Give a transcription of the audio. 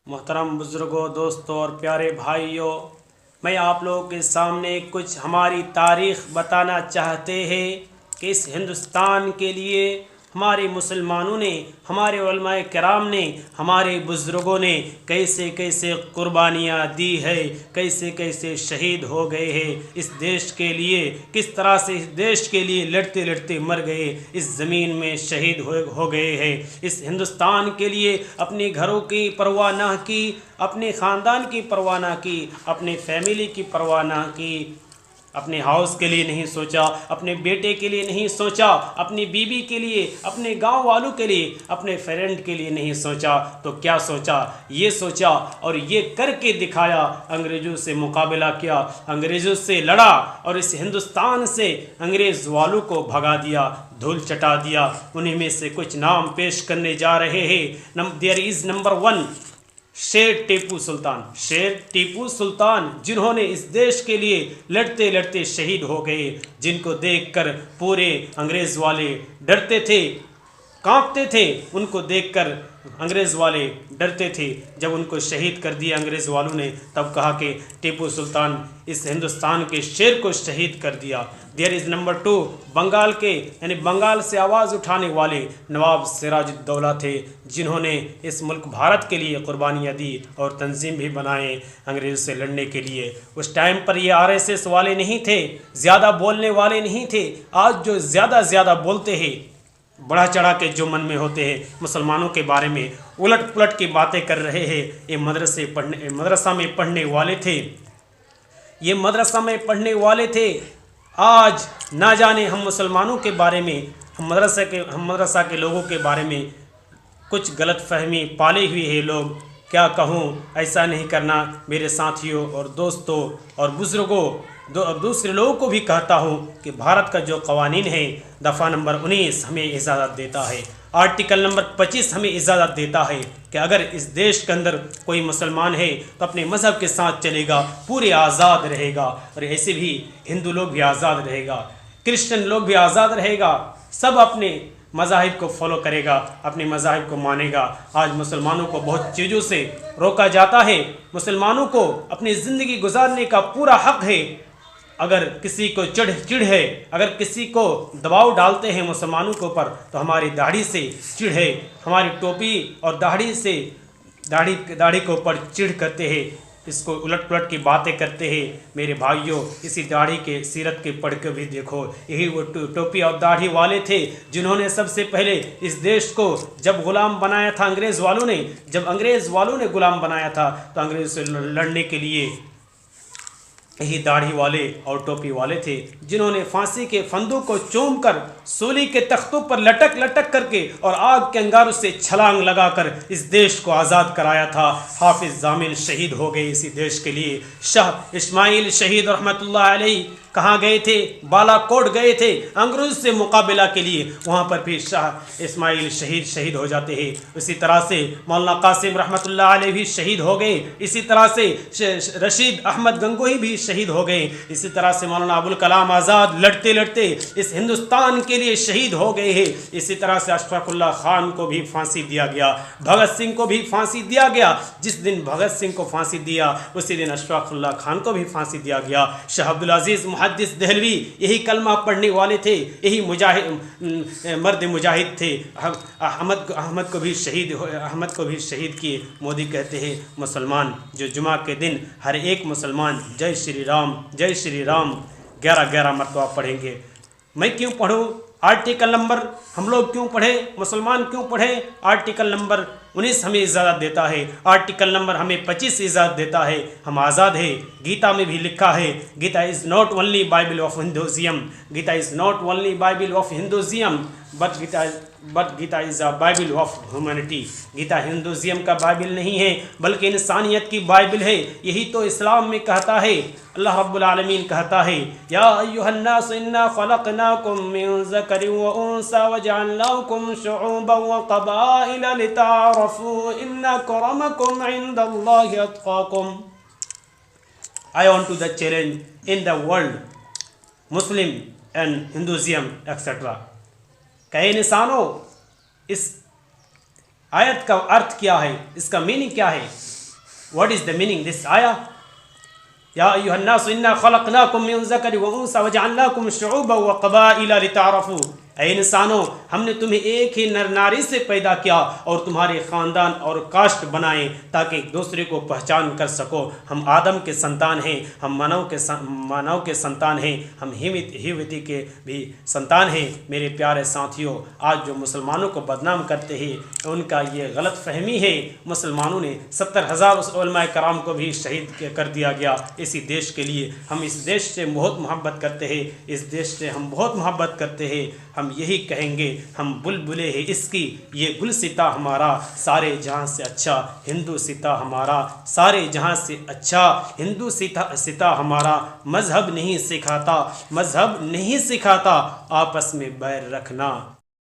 محترم بزرگوں، دوستوں اور پیارے بھائیوں، میں آپ لوگوں کے سامنے کچھ ہماری تاریخ بتانا چاہتے ہیں کہ اس ہندوستان کے لیے ہمارے مسلمانوں نے، ہمارے علماء کرام نے، ہمارے بزرگوں نے کیسے کیسے قربانیاں دی ہے، کیسے کیسے شہید ہو گئے ہیں اس دیش کے لیے، کس طرح سے اس دیش کے لیے لڑتے لڑتے مر گئے، اس زمین میں شہید ہو گئے ہیں، اس ہندوستان کے لیے اپنے گھروں کی پرواہ نہ کی، اپنے خاندان کی پرواہ نہ کی، اپنے فیملی کی پرواہ نہ کی، اپنے ہاؤس کے لیے نہیں سوچا، اپنے بیٹے کے لیے نہیں سوچا، اپنی بیوی کے لیے، اپنے گاؤں والوں کے لیے، اپنے فرینڈ کے لیے نہیں سوچا، تو کیا سوچا؟ یہ سوچا اور یہ کر کے دکھایا، انگریزوں سے مقابلہ کیا، انگریزوں سے لڑا اور اس ہندوستان سے انگریز والوں کو بھگا دیا، دھول چٹا دیا۔ انہیں میں سے کچھ نام پیش کرنے جا رہے ہیں۔ دیر از نمبر 1 شیر ٹیپو سلطان، شیر ٹیپو سلطان، جنہوں نے اس دیش کے لیے لڑتے لڑتے شہید ہو گئے، جن کو دیکھ کر پورے انگریز والے ڈرتے تھے، کانپتے تھے، ان کو دیکھ کر انگریز والے ڈرتے تھے۔ جب ان کو شہید کر دیا انگریز والوں نے، تب کہا کہ ٹیپو سلطان اس ہندوستان کے شیر کو شہید کر دیا۔ دیر از نمبر 2 بنگال کے، یعنی بنگال سے آواز اٹھانے والے نواب سراج الدولہ تھے، جنہوں نے اس ملک بھارت کے لیے قربانیاں دی اور تنظیم بھی بنائے انگریز سے لڑنے کے لیے۔ اس ٹائم پر یہ RSS والے نہیں تھے، زیادہ بولنے والے نہیں تھے۔ آج جو زیادہ بولتے ہیں، بڑھا چڑھا کے جو من میں ہوتے ہیں، مسلمانوں کے بارے میں الٹ پلٹ کی باتیں کر رہے ہیں، یہ مدرسہ میں پڑھنے والے تھے، یہ مدرسہ میں پڑھنے والے تھے۔ آج نہ جانے ہم مسلمانوں کے بارے میں، ہم مدرسہ کے لوگوں کے بارے میں کچھ غلط فہمی پالے ہوئے ہیں لوگ۔ کیا کہوں، ایسا نہیں کرنا میرے ساتھیوں اور دوستوں اور بزرگوں، اور دوسرے لوگوں کو بھی کہتا ہوں کہ بھارت کا جو قوانین ہے، دفعہ نمبر 19 ہمیں اجازت دیتا ہے، آرٹیکل نمبر 25 ہمیں اجازت دیتا ہے کہ اگر اس دیش کے اندر کوئی مسلمان ہے تو اپنے مذہب کے ساتھ چلے گا، پورے آزاد رہے گا، اور ایسے بھی ہندو لوگ بھی آزاد رہے گا، کرسچن لوگ بھی آزاد رہے گا، سب اپنے مذاہب کو فالو کرے گا، اپنے مذاہب کو مانے گا۔ آج مسلمانوں کو بہت چیزوں سے روکا جاتا ہے، مسلمانوں کو اپنی زندگی گزارنے کا پورا حق ہے۔ اگر کسی کو چڑھ ہے، اگر کسی کو دباؤ ڈالتے ہیں مسلمانوں کے اوپر، تو ہماری داڑھی سے چڑھ ہے، ہماری ٹوپی اور داڑھی سے داڑھی کے اوپر چڑھ کرتے ہیں، اس کو الٹ پلٹ کی باتیں کرتے ہیں۔ میرے بھائیوں، اسی داڑھی کے سیرت کے پڑھ کے بھی دیکھو، یہی وہ ٹوپی اور داڑھی والے تھے جنہوں نے سب سے پہلے اس دیش کو جب غلام بنایا تھا انگریز والوں نے، جب انگریز والوں نے غلام بنایا تھا تو انگریز سے لڑنے کے لیے یہی داڑھی والے اور ٹوپی والے تھے، جنہوں نے پھانسی کے پھندوں کو چوم کر، سولی کے تختوں پر لٹک کر کے اور آگ کے انگاروں سے چھلانگ لگا کر اس دیش کو آزاد کرایا تھا۔ حافظ ضامن شہید ہو گئے اسی دیش کے لیے۔ شاہ اسماعیل شہید رحمۃ اللہ علیہ کہاں گئے تھے؟ بالا کوٹ گئے تھے انگریز سے مقابلہ کے لیے، وہاں پر بھی شاہ اسماعیل شہید ہو جاتے ہیں۔ اسی طرح سے مولانا قاسم رحمۃ اللہ علیہ بھی شہید ہو گئے، اسی طرح سے رشید احمد گنگوہی بھی شہید ہو گئے، اسی طرح سے مولانا ابوالکلام آزاد لڑتے لڑتے اس ہندوستان کے لیے شہید ہو گئے ہیں۔ اسی طرح سے اشفاق اللہ خان کو بھی پھانسی دیا گیا، بھگت سنگھ کو بھی پھانسی دیا گیا۔ جس دن بھگت سنگھ کو پھانسی دیا، اسی دن اشفاق اللہ خان کو بھی پھانسی دیا گیا۔ شاہ عبدالعزیز محدث دہلوی یہی کلمہ پڑھنے والے تھے، یہی مرد مجاہد تھے۔ احمد کو بھی شہید کیے۔ مودی کہتے ہیں مسلمان جو جمعہ کے دن ہر ایک مسلمان جے شری رام جے شری رام 11 مرتبہ پڑھیں گے۔ میں کیوں پڑھوں؟ آرٹیکل نمبر ہم لوگ کیوں پڑھیں؟ مسلمان کیوں پڑھیں؟ آرٹیکل نمبر 19 ہمیں اجازت دیتا ہے، آرٹیکل نمبر ہمیں 25 اجازت دیتا ہے، ہم آزاد ہیں۔ گیتا میں بھی لکھا ہے، Gita is not only Bible of Hinduism, Gita is not only Bible of Hinduism but Gita is a Bible of humanity. Gita Hinduism کا بائبل نہیں ہے بلکہ انسانیت کی بائبل ہے۔ یہی تو اسلام میں کہتا ہے، اللہ رب العالمین کہتا ہے، یا ایھا الناس انا خلقناکم من ذکر و انثی وجعلناکم شعوبا وقبائل لتعارفوا ان اکرمکم عند اللہ اتقاکم۔ I want to the challenge in the world, Muslim and Hinduism, etc. کہ انسانوں، اس آیت کا ارتھ کیا ہے، اس کا میننگ کیا ہے؟ What is the meaning this ayah? یا ایھا الناس انا خلقناکم من ذکر و انثی وجعلناکم شعوبا وقبائل لتعارفوا. اے انسانوں، ہم نے تمہیں ایک ہی نر ناری سے پیدا کیا اور تمہارے خاندان اور کاسٹ بنائے تاکہ ایک دوسرے کو پہچان کر سکو. ہم آدم کے سنتان ہیں، ہم مانو کے سنتان ہیں، ہم ہیوتی کے بھی سنتان ہیں. میرے پیارے ساتھیوں، آج جو مسلمانوں کو بدنام کرتے ہیں ان کا یہ غلط فہمی ہے. مسلمانوں نے 70,000 علماء کرام کو بھی شہید کر دیا گیا اسی دیش کے لیے. ہم اس دیش سے بہت محبت کرتے ہیں، اس دیش سے ہم بہت محبت کرتے ہیں. ہم یہی کہیں گے، ہم بلبلے ہیں اس کی، یہ گل ستا ہمارا سارے جہاں سے اچھا، ہندو ستا ہمارا سارے جہاں سے اچھا، ہندو ستا ہمارا. مذہب نہیں سکھاتا آپس میں بیر رکھنا.